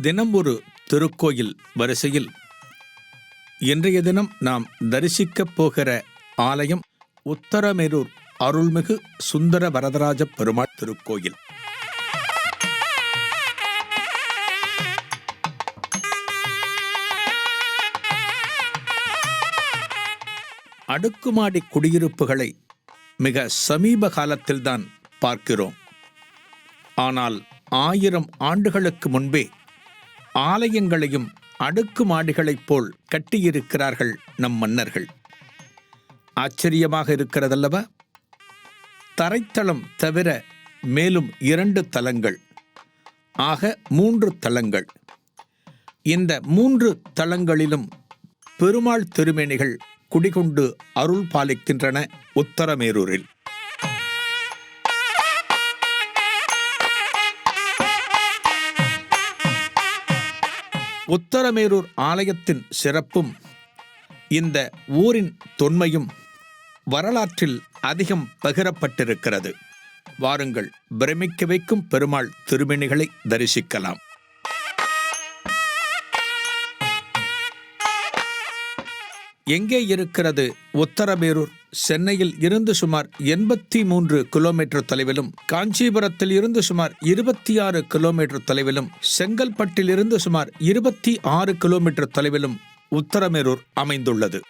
தினம் ஒரு திருக்கோயில் வரிசையில் இன்றைய தினம் நாம் தரிசிக்கப் போகிற ஆலயம் உத்தரமேரூர் அருள்மிகு சுந்தர வரதராஜ பெருமாள் திருக்கோயில். அடுக்குமாடி குடியிருப்புகளை மிக சமீப காலத்தில்தான் பார்க்கிறோம். ஆனால் 1000 ஆண்டுகளுக்கு முன்பே ஆலயங்களையும் அடுக்குமாடிகளைப் போல் கட்டியிருக்கிறார்கள் நம் மன்னர்கள். ஆச்சரியமாக இருக்கிறதல்லவா? தரைத்தளம் தவிர மேலும் 2 தளங்கள், ஆக 3 தளங்கள். இந்த 3 தளங்களிலும் பெருமாள் திருமேனிகள் குடிகொண்டு அருள் பாலிக்கின்றன உத்தரமேரூரில். உத்தரமேரூர் ஆலயத்தின் சிறப்பும் இந்த ஊரின் தொன்மையும் வரலாற்றில் அதிகம் பகிரப்பட்டிருக்கிறது. வாருங்கள், பிரமிக்க வைக்கும் பெருமாள் திருமேனிகளை தரிசிக்கலாம். எங்கே இருக்கிறது உத்தரமேரூர்? சென்னையில் இருந்து சுமார் 83 கிலோமீட்டர் தொலைவிலும், காஞ்சிபுரத்தில் இருந்து சுமார் 26 கிலோமீட்டர் தொலைவிலும், செங்கல்பட்டில் இருந்து சுமார் 26 கிலோமீட்டர் தொலைவிலும் உத்தரமேரூர் அமைந்துள்ளது.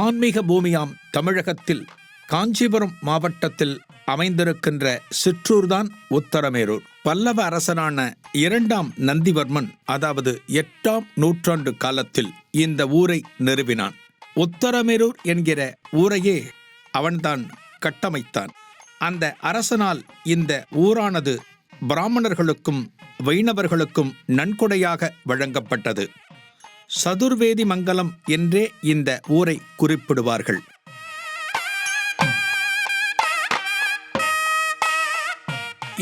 ஆன்மீக பூமியாம் தமிழகத்தில் காஞ்சிபுரம் மாவட்டத்தில் அமைந்திருக்கின்ற சிற்றூர்தான் உத்தரமேரூர். பல்லவ அரசனான 2ஆம் நந்திவர்மன், அதாவது 8ஆம் நூற்றாண்டு காலத்தில் இந்த ஊரை நிறுவினான். உத்தரமேரூர் என்கிற ஊரையே அவன்தான் கட்டமைத்தான். அந்த அரசனால் இந்த ஊரானது பிராமணர்களுக்கும் வைணவர்களுக்கும் நன்கொடையாக வழங்கப்பட்டது. சதுர்வேதி மங்கலம் என்றே இந்த ஊரை குறிப்பிடுவார்கள்.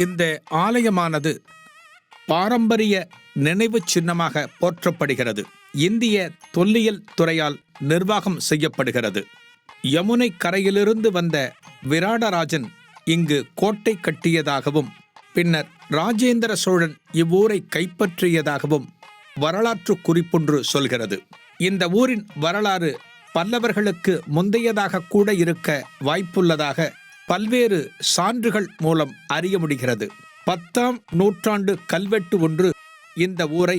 இந்த ஆலயமானது பாரம்பரிய நினைவு சின்னமாக போற்றப்படுகிறது. இந்திய தொல்லியல் துறையால் நிர்வாகம் செய்யப்படுகிறது. யமுனை கரையிலிருந்து வந்த விராடராஜன் இங்கு கோட்டை கட்டியதாகவும், பின்னர் ராஜேந்திர சோழன் இவ்வூரை கைப்பற்றியதாகவும் வரலாற்று குறிப்பொன்று சொல்கிறது. இந்த ஊரின் வரலாறு பல்லவர்களுக்கு முந்தையதாக கூட இருக்க வாய்ப்புள்ளதாக பல்வேறு சான்றுகள் மூலம் அறிய முடிகிறது. 10ஆம் நூற்றாண்டு கல்வெட்டு ஒன்று இந்த ஊரை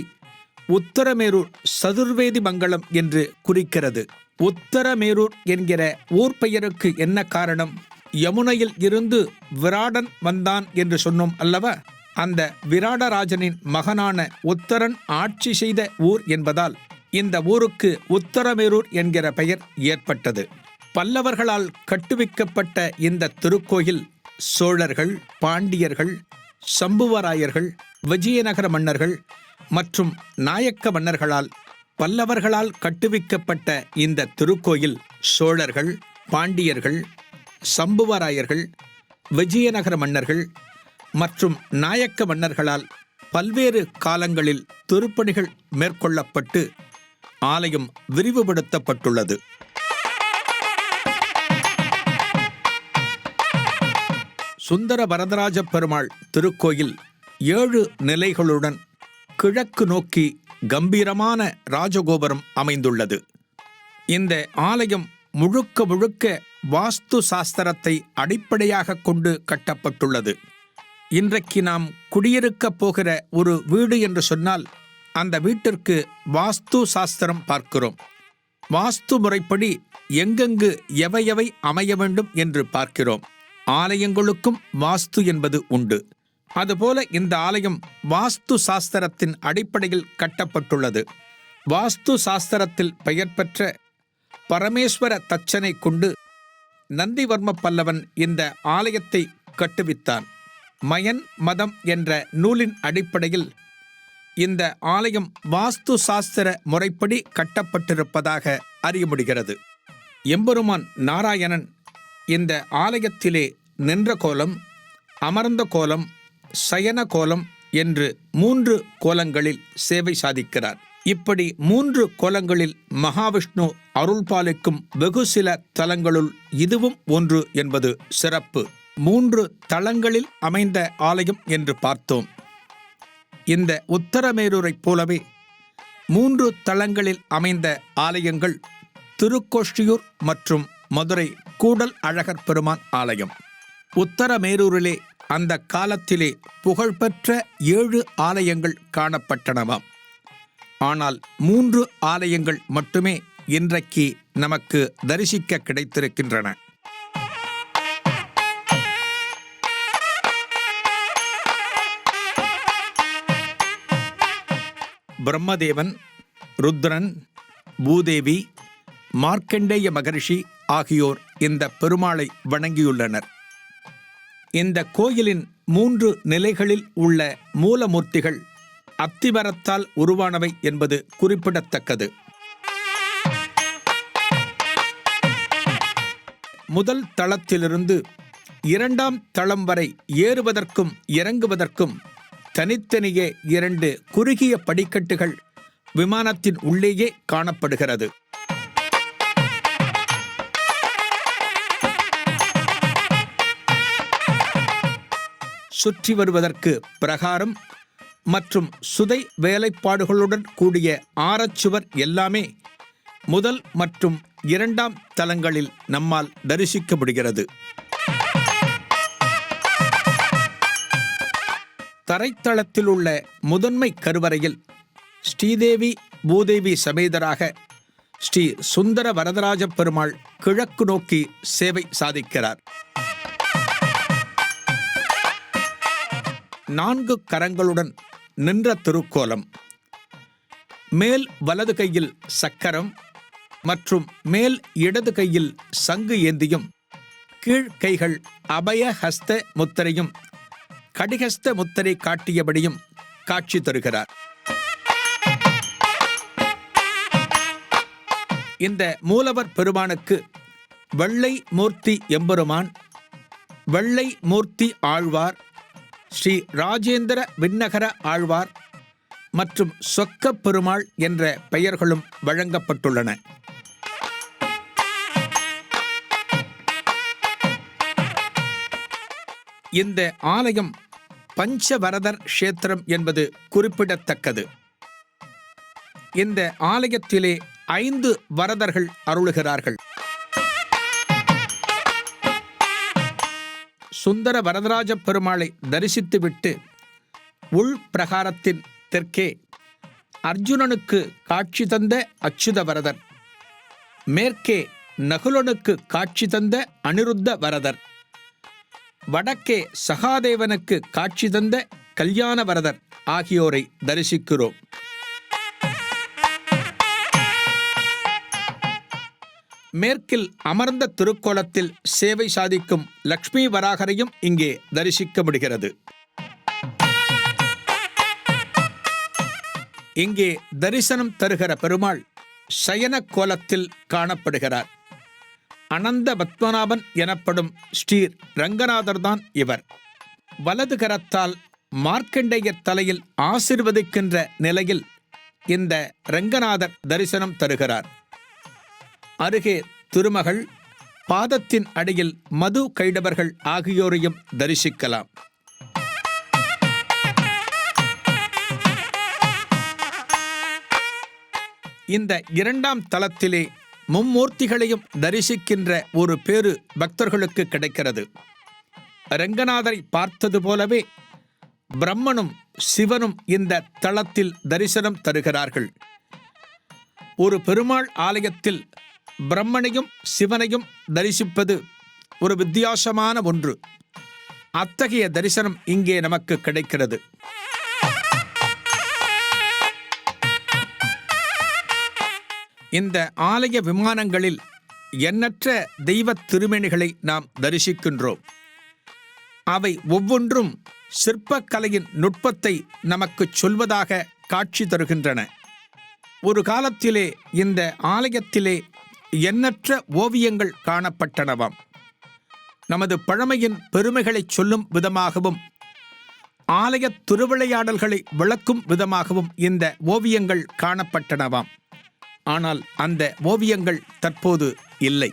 உத்தரமேரூர் சதுர்வேதி மங்கலம் என்று குறிக்கிறது. உத்தரமேரூர் என்கிற ஊர் பெயருக்கு என்ன காரணம்? யமுனையில் இருந்து விராடன் வந்தான் என்று சொன்னோம் அல்லவா? அந்த விராடராஜனின் மகனான உத்தரன் ஆட்சி செய்த ஊர் என்பதால் இந்த ஊருக்கு உத்தரமேரூர் என்கிற பெயர் ஏற்பட்டது. பல்லவர்களால் கட்டுவிக்கப்பட்ட இந்த திருக்கோயில் சோழர்கள், பாண்டியர்கள், சம்புவராயர்கள், விஜயநகர மன்னர்கள் மற்றும் நாயக்க மன்னர்களால் பல்லவர்களால் கட்டுவிக்கப்பட்ட இந்த திருக்கோயில் சோழர்கள், பாண்டியர்கள், சம்புவராயர்கள், விஜயநகர மன்னர்கள் மற்றும் நாயக்க மன்னர்களால் பல்வேறு காலங்களில் திருப்பணிகள் மேற்கொள்ளப்பட்டு ஆலயம் விரிவுபடுத்தப்பட்டுள்ளது. சுந்தர வரதராஜ பெருமாள் திருக்கோயில் 7 நிலைகளுடன் கிழக்கு நோக்கி கம்பீரமான ராஜகோபுரம் அமைந்துள்ளது. இந்த ஆலயம் முழுக்க முழுக்க வாஸ்து சாஸ்திரத்தை அடிப்படையாக கொண்டு கட்டப்பட்டுள்ளது. இன்றைக்கு நாம் குடியிருக்கப் போகிற ஒரு வீடு என்று சொன்னால் அந்த வீட்டிற்கு வாஸ்து சாஸ்திரம் பார்க்கிறோம். வாஸ்து முறைப்படி எங்கெங்கு எவை அமைய வேண்டும் என்று பார்க்கிறோம். ஆலயங்களுக்கும் வாஸ்து என்பது உண்டு. அதுபோல இந்த ஆலயம் வாஸ்து சாஸ்திரத்தின் அடிப்படையில் கட்டப்பட்டுள்ளது. வாஸ்து சாஸ்திரத்தில் பெயர் பெற்ற பரமேஸ்வர தச்சனை கொண்டு நந்திவர்ம பல்லவன் இந்த ஆலயத்தை கட்டுவித்தான். மயன் மதம் என்ற நூலின் அடிப்படையில் இந்த ஆலயம் வாஸ்து சாஸ்திர முறைப்படி கட்டப்பட்டிருப்பதாக அறிய முடிகிறது. எம்பெருமான் நாராயணன் இந்த ஆலயத்திலே நின்ற கோலம், அமர்ந்த கோலம், சயன கோலம் என்று 3 கோலங்களில் சேவை சாதிக்கிறார். இப்படி 3 கோலங்களில் மகாவிஷ்ணு அருள் பாலிக்கும் வெகு சில தலங்களுள் இதுவும் ஒன்று என்பது சிறப்பு. 3 தளங்களில் அமைந்த ஆலயம் என்று பார்த்தோம். இந்த உத்தரமேரூரைப் போலவே 3 தளங்களில் அமைந்த ஆலயங்கள் திருக்கோஷ்டியூர் மற்றும் மதுரை கூடல் அழகர் பெருமான் ஆலயம். உத்தரமேரூரிலே அந்த காலத்திலே புகழ்பெற்ற 7 ஆலயங்கள் காணப்பட்டனவாம். ஆனால் 3 ஆலயங்கள் மட்டுமே இன்றைக்கு நமக்கு தரிசிக்க கிடைத்திருக்கின்றன. பிரம்மதேவன், ருத்ரன், பூதேவி, மார்க்கண்டேய மகரிஷி ஆகியோர் இந்த பெருமாளை வணங்கியுள்ளனர். இந்த கோயிலின் 3 நிலைகளில் உள்ள மூலமூர்த்திகள் அத்திமரத்தால் உருவானவை என்பது குறிப்பிடத்தக்கது. முதல் தளத்திலிருந்து 2ஆம் தளம் வரை ஏறுவதற்கும் இறங்குவதற்கும் தனித்தனியே 2 குறுகிய படிக்கட்டுகள் விமானத்தின் உள்ளேயே காணப்படுகிறது. சுற்றி வருவதற்கு பிரகாரம் மற்றும் சுதை வேலைப்பாடுகளுடன் கூடிய ஆரச்சுவர் எல்லாமே முதல் மற்றும் 2ஆம் தளங்களில் நம்மால் தரிசிக்க முடிகிறது. தரைத்தளத்தில் உள்ள முதன்மை கருவறையில் ஸ்ரீதேவி பூதேவி சமேதராக ஸ்ரீ சுந்தர வரதராஜ பெருமாள் கிழக்கு நோக்கி சேவை சாதிக்கிறார். 4 கரங்களுடன் நின்ற திருக்கோலம். மேல் வலது கையில் சக்கரம் மற்றும் மேல் இடது கையில் சங்கு ஏந்தியும் கீழ் கைகள் அபய ஹஸ்த முத்திரையும் கடிகஸ்த முத்திரை காட்டியபடியும் காட்சி தருகிறார். இந்த மூலவர் பெருமானுக்கு வெள்ளை மூர்த்தி எம்பெருமான், வெள்ளை மூர்த்தி ஆழ்வார், ஸ்ரீ ராஜேந்திர விண்ணகர ஆழ்வார் மற்றும் சொக்க பெருமாள் என்ற பெயர்களும் வழங்கப்பட்டுள்ளன. இந்த ஆலயம் பஞ்சவரதர் க்ஷேத்திரம் என்பது குறிப்பிடத்தக்கது. இந்த ஆலயத்திலே 5 வரதர்கள் அருளுகிறார்கள். சுந்தர வரதராஜ பெருமாளை தரிசித்துவிட்டு உள் பிரகாரத்தின் தெற்கே அர்ஜுனனுக்கு காட்சி தந்த அச்சுத வரதர், மேற்கே நகுலனுக்கு காட்சி தந்த அனிருத்த வரதர், வடக்கே சகாதேவனுக்கு காட்சி தந்த கல்யாண வரதர் ஆகியோரை தரிசிக்கிறோம். மேற்கில் அமர்ந்த திருக்கோலத்தில் சேவை சாதிக்கும் லக்ஷ்மி வராகரையும் இங்கே தரிசிக்க முடிகிறது. இங்கே தரிசனம் தருகிற பெருமாள் சயன கோலத்தில் காணப்படுகிறார். அனந்த பத்மநாபன் எனப்படும் ஸ்ரீ ரங்கநாதர் தான் இவர். வலது கரத்தால் மார்க்கண்டேயர் தலையில் ஆசிர்வதிக்கின்ற நிலையில் இந்த ரங்கநாதர் தரிசனம் தருகிறார். அருகே திருமகள், பாதத்தின் அடியில் மது கைடவர்கள் ஆகியோரையும் தரிசிக்கலாம். இந்த 2ஆம் தளத்திலே மும்மூர்த்திகளையும் தரிசிக்கின்ற ஒரு பேறு பக்தர்களுக்கு கிடைக்கிறது. ரங்கநாதரை பார்த்தது போலவே பிரம்மனும் சிவனும் இந்த தளத்தில் தரிசனம் தருகிறார்கள். ஒரு பெருமாள் ஆலயத்தில் பிரம்மனையும் சிவனையும் தரிசிப்பது ஒரு வித்தியாசமான ஒன்று. அத்தகைய தரிசனம் இங்கே நமக்கு கிடைக்கிறது. இந்த ஆலய விமானங்களில் எண்ணற்ற தெய்வ திருமேனிகளை நாம் தரிசிக்கின்றோம். அவை ஒவ்வொன்றும் சிற்பக்கலையின் நுட்பத்தை நமக்கு சொல்வதாக காட்சி தருகின்றன. ஒரு காலத்திலே இந்த ஆலயத்திலே எண்ணற்ற ஓவியங்கள் காணப்பட்டனவாம். நமது பழமையின் பெருமைகளை சொல்லும் விதமாகவும் ஆலய திருவிளையாடல்களை விளக்கும் விதமாகவும் இந்த ஓவியங்கள் காணப்பட்டனவாம். ஆனால் அந்த ஓவியங்கள் தற்போது இல்லை.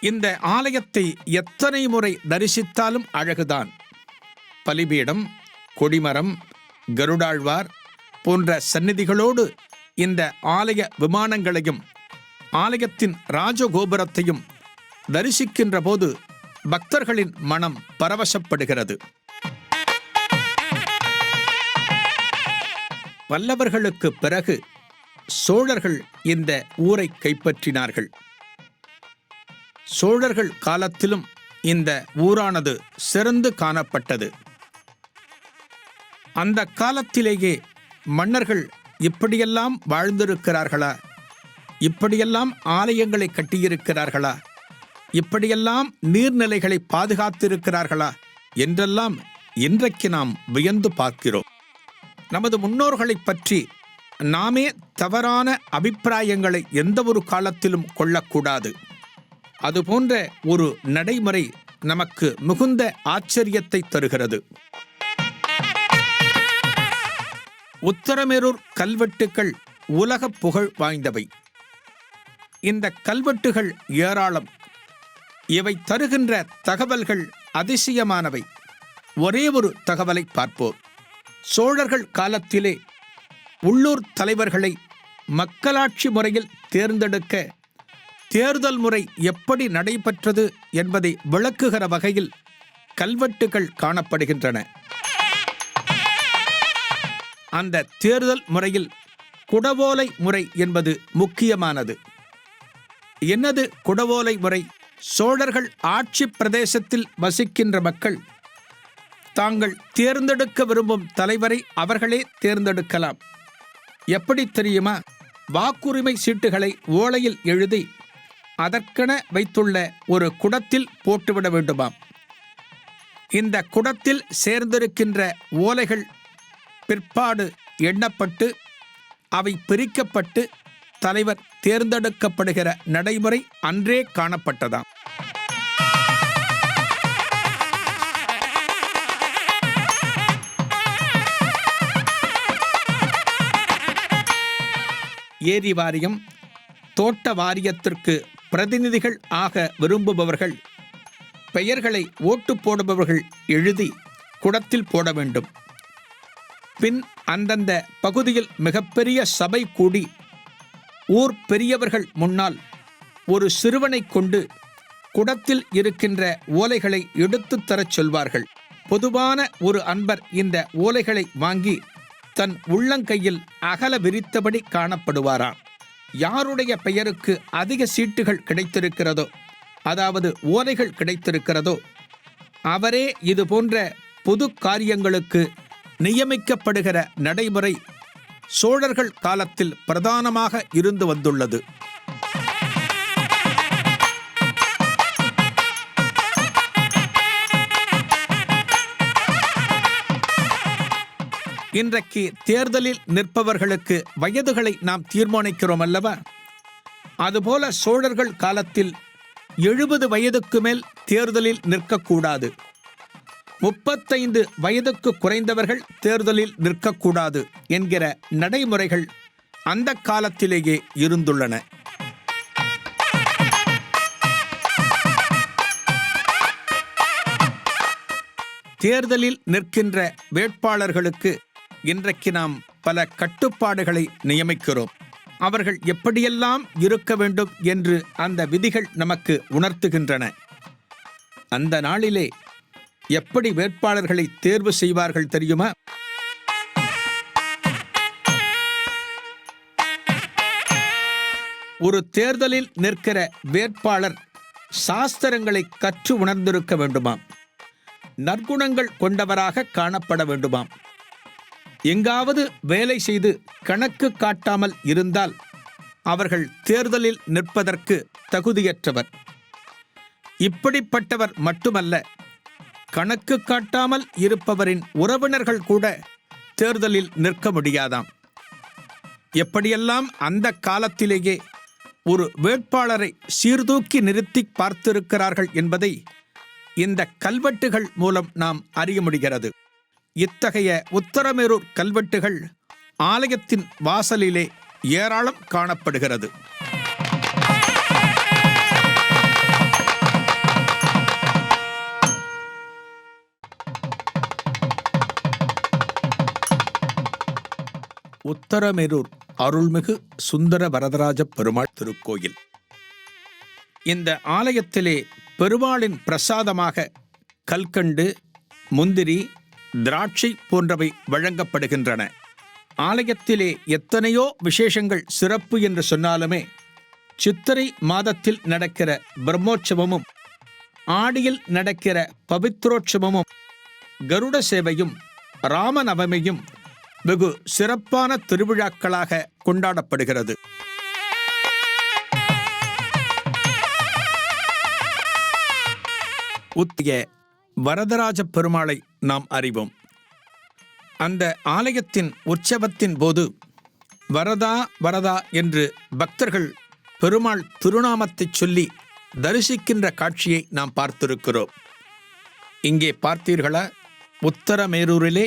இந்த ஆலயத்தை எத்தனை முறை தரிசித்தாலும் அழகுதான். பலிபீடம், கொடிமரம், கருடாழ்வார் போன்ற சந்நிதிகளோடு இந்த ஆலய விமானங்களையும் ஆலயத்தின் ராஜகோபுரத்தையும் தரிசிக்கின்ற போது பக்தர்களின் மனம் பரவசப்படுகிறது. பல்லவர்களுக்கு பிறகு சோழர்கள் இந்த ஊரை கைப்பற்றினார்கள். சோழர்கள் காலத்திலும் இந்த ஊரானது சிறந்து காணப்பட்டது. அந்த காலத்திலேயே மன்னர்கள் இப்படியெல்லாம் வாழ்ந்திருக்கிறார்களா, இப்படியெல்லாம் ஆலயங்களை கட்டியிருக்கிறார்களா, இப்படியெல்லாம் நீர்நிலைகளை பாதுகாத்திருக்கிறார்களா என்றெல்லாம் இன்றைக்கு நாம் வியந்து பார்க்கிறோம். நமது முன்னோர்களைப் பற்றி நாமே தவறான அபிப்பிராயங்களை எந்த ஒரு காலத்திலும் கொள்ளக்கூடாது. அதுபோன்ற ஒரு நடைமுறை நமக்கு மிகுந்த ஆச்சரியத்தை தருகிறது. உத்தரமேரூர் கல்வெட்டுக்கள் உலக புகழ் வாய்ந்தவை. இந்த கல்வெட்டுகள் ஏராளம். இவை தருகின்ற தகவல்கள் அதிசயமானவை. ஒரே ஒரு தகவலை பார்ப்போம். சோழர்கள் காலத்திலே உள்ளூர் தலைவர்களை மக்களாட்சி முறையில் தேர்ந்தெடுக்க தேர்தல் முறை எப்படி நடைபெற்றது என்பதை விளக்குகிற வகையில் கல்வெட்டுகள் காணப்படுகின்றன. அந்த தேர்தல் முறையில் குடவோலை முறை என்பது முக்கியமானது. என்னது குடவோலை முறை? சோழர்கள் ஆட்சி பிரதேசத்தில் வசிக்கின்ற மக்கள் தாங்கள் தேர்ந்தெடுக்க விரும்பும் தலைவரை அவர்களே தேர்ந்தெடுக்கலாம். எப்படி தெரியுமா? வாக்குரிமை சீட்டுகளை ஓலையில் எழுதி அதற்கென வைத்துள்ள ஒரு குடத்தில் போட்டுவிட வேண்டுமாம். இந்த குடத்தில் சேர்ந்திருக்கின்ற ஓலைகள் பிற்பாடு எண்ணப்பட்டு அவை பிரிக்கப்பட்டு தலைவர் தேர்ந்தெடுக்கப்படுகிற நடைமுறை அன்றே காணப்பட்டதாம். ஏரி வாரியம், தோட்ட வாரியத்திற்கு பிரதிநிதிகள் ஆக விரும்புபவர்கள் பெயர்களை ஓட்டு போடுபவர்கள் எழுதி குடத்தில் போட வேண்டும். பின் அந்தந்த பகுதியில் மிகப்பெரிய சபை கூடி ஊர் பெரியவர்கள் முன்னால் ஒரு சிறுவனை கொண்டு குடத்தில் இருக்கின்ற ஓலைகளை எடுத்துத் தரச் சொல்வார்கள். பொதுவான ஒரு அன்பர் இந்த ஓலைகளை வாங்கி தன் உள்ளங்கையில் அகல விரித்தபடி காணப்படுவாராம். யாருடைய பெயருக்கு அதிக சீட்டுகள் கிடைத்திருக்கிறதோ, அதாவது ஓலைகள் கிடைத்திருக்கிறதோ, அவரே இது போன்ற பொது காரியங்களுக்கு நியமிக்கப்படுகிற நடைமுறை சோழர்கள் காலத்தில் பிரதானமாக இருந்து வந்துள்ளது. இன்றைக்கு தேர்தலில் நிற்பவர்களுக்கு வயதுகளை நாம் தீர்மானிக்கிறோம் அல்லவா? அதுபோல சோழர்கள் காலத்தில் 70 வயதுக்கு மேல் தேர்தலில் நிற்கக்கூடாது. 35 வயதுக்கு குறைந்தவர்கள் தேர்தலில் நிற்கக்கூடாது என்கிற நடைமுறைகள் அந்த காலத்திலேயே இருந்துள்ளன. தேர்தலில் நிற்கின்ற வேட்பாளர்களுக்கு இன்றைக்கு நாம் பல கட்டுப்பாடுகளை நியமிக்கிறோம். அவர்கள் எப்படியெல்லாம் இருக்க வேண்டும் என்று அந்த விதிகள் நமக்கு உணர்த்துகின்றன. அந்த நாளிலே எப்படி வேட்பாளர்களை தேர்வு செய்வார்கள் தெரியுமா? ஒரு தேர்தலில் நிற்கிற வேட்பாளர் சாஸ்திரங்களை கற்று உணர்ந்திருக்க வேண்டுமாம். நற்குணங்கள் கொண்டவராக காணப்பட வேண்டுமாம். எங்காவது வேலை செய்து கணக்கு காட்டாமல் இருந்தால் அவர்கள் தேர்தலில் நிற்பதற்கு தகுதியற்றவர். இப்படிப்பட்டவர் மட்டுமல்ல, கணக்கு காட்டாமல் இருப்பவரின் உறவினர்கள் கூட தேர்தலில் நிற்க முடியாதாம். எப்படியெல்லாம் அந்த காலத்திலேயே ஒரு வேட்பாளரை சீர்தூக்கி நிறுத்தி பார்த்திருக்கிறார்கள் என்பதை இந்த கல்வெட்டுகள் மூலம் நாம் அறிய முடிகிறது. இத்தகைய உத்தரமேரூர் கல்வெட்டுகள் ஆலயத்தின் வாசலிலே ஏராளம் காணப்படுகிறது. உத்தரமேரூர் அருள்மிகு சுந்தர வரதராஜ பெருமாள் திருக்கோயில். இந்த ஆலயத்திலே பெருமாளின் பிரசாதமாக கல்கண்டு, முந்திரி, திராட்சை போன்றவை வழங்கப்படுகின்றன. ஆலயத்திலே எத்தனையோ விசேஷங்கள் சிறப்பு என்று சொன்னாலுமே சித்திரை மாதத்தில் நடக்கிற பிரம்மோற்சவமும், ஆடியில் நடக்கிற பவித்ரோற்சவமும், கருட சேவையும், ராமநவமியும் வெகு சிறப்பான திருவிழாக்களாக கொண்டாடப்படுகிறது. உத்திய வரதராஜ பெருமாளை நாம் அறிவோம். அந்த ஆலயத்தின் உற்சவத்தின் போது வரதா வரதா என்று பக்தர்கள் பெருமாள் திருநாமத்தை சொல்லி தரிசிக்கின்ற காட்சியை நாம் பார்த்திருக்கிறோம். இங்கே பார்த்தீர்களா? உத்தரமேரூரிலே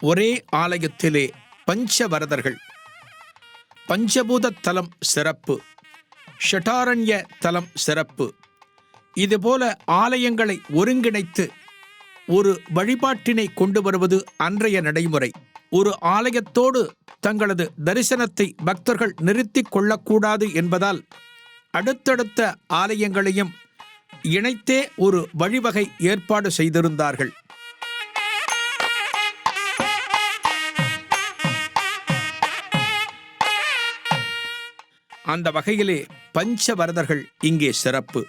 ஒரே ஆலயத்திலே பஞ்சவரதர்கள், பஞ்சபூத தலம் சிறப்பு, ஷட்டாரண்ய தலம் சிறப்பு. இதுபோல ஆலயங்களை ஒருங்கிணைத்து ஒரு வழிபாட்டினை கொண்டு வருவது அன்றைய நடைமுறை. ஒரு ஆலயத்தோடு தங்களது தரிசனத்தை பக்தர்கள் நிறுத்திக் கொள்ளக்கூடாது என்பதால் அடுத்தடுத்த ஆலயங்களையும் இணைத்தே ஒரு வழிவகை ஏற்பாடு செய்திருந்தார்கள். அந்த வகையிலே பஞ்சவரதர்கள் இங்கே சிறப்பு.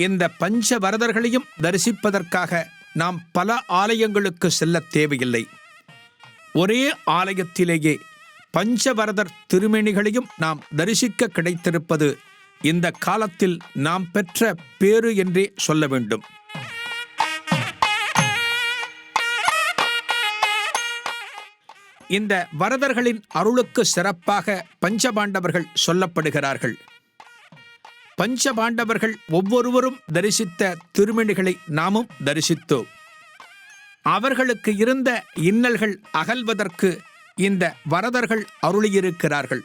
இந்த பஞ்சவரதர்களையும் தரிசிப்பதற்காக நாம் பல ஆலயங்களுக்கு செல்ல தேவையில்லை. ஒரே ஆலயத்திலேயே பஞ்சவரதர் திருமேனிகளையும் நாம் தரிசிக்க கிடைத்திருப்பது இந்த காலத்தில் நாம் பெற்ற பேறு என்றே சொல்ல வேண்டும். இந்த வரதர்களின் அருளுக்கு சிறப்பாக பஞ்சபாண்டவர்கள் சொல்லப்படுகிறார்கள். பஞ்சபாண்டவர்கள் ஒவ்வொருவரும் தரிசித்த திருமேனிகளை நாமும் தரிசித்தோம். அவர்களுக்கு இருந்த இன்னல்கள் அகல்வதற்கு இந்த வரதர்கள் அருளியிருக்கிறார்கள்.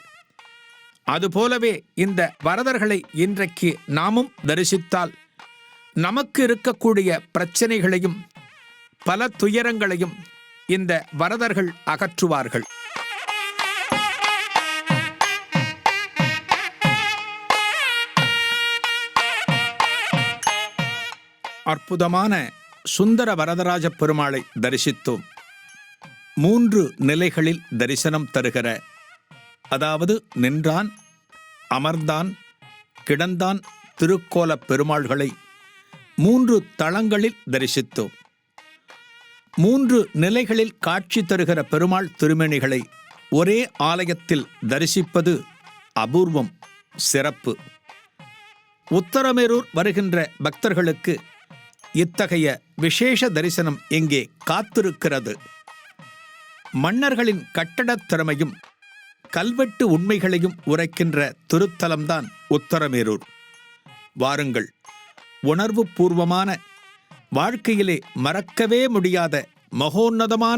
அதுபோலவே இந்த வரதர்களை இன்றைக்கு நாமும் தரிசித்தால் நமக்கு இருக்கக்கூடிய பிரச்சனைகளையும் பல துயரங்களையும் இந்த வரதர்கள் அகற்றுவார்கள். அற்புதமான சுந்தர வரதராஜ பெருமாளை தரிசித்தோம். 3 நிலைகளில் தரிசனம் தருகிற, அதாவது நின்றான், அமர்ந்தான், கிடந்தான் திருக்கோல பெருமாள்களை 3 தளங்களில் தரிசித்தோம். 3 நிலைகளில் காட்சி தருகிற பெருமாள் திருமேனிகளை ஒரே ஆலயத்தில் தரிசிப்பது அபூர்வம், சிறப்பு. உத்தரமேரூர் வருகின்ற பக்தர்களுக்கு இத்தகைய விசேஷ தரிசனம் இங்கே காத்திருக்கிறது. மன்னர்களின் கட்டடத் திறமையும் கல்வெட்டு உண்மைகளையும் உரைக்கின்ற திருத்தலம்தான் உத்தரமேரூர். வாருங்கள், உணர்வு பூர்வமான, வாழ்க்கையிலே மறக்கவே முடியாத மகோன்னதமான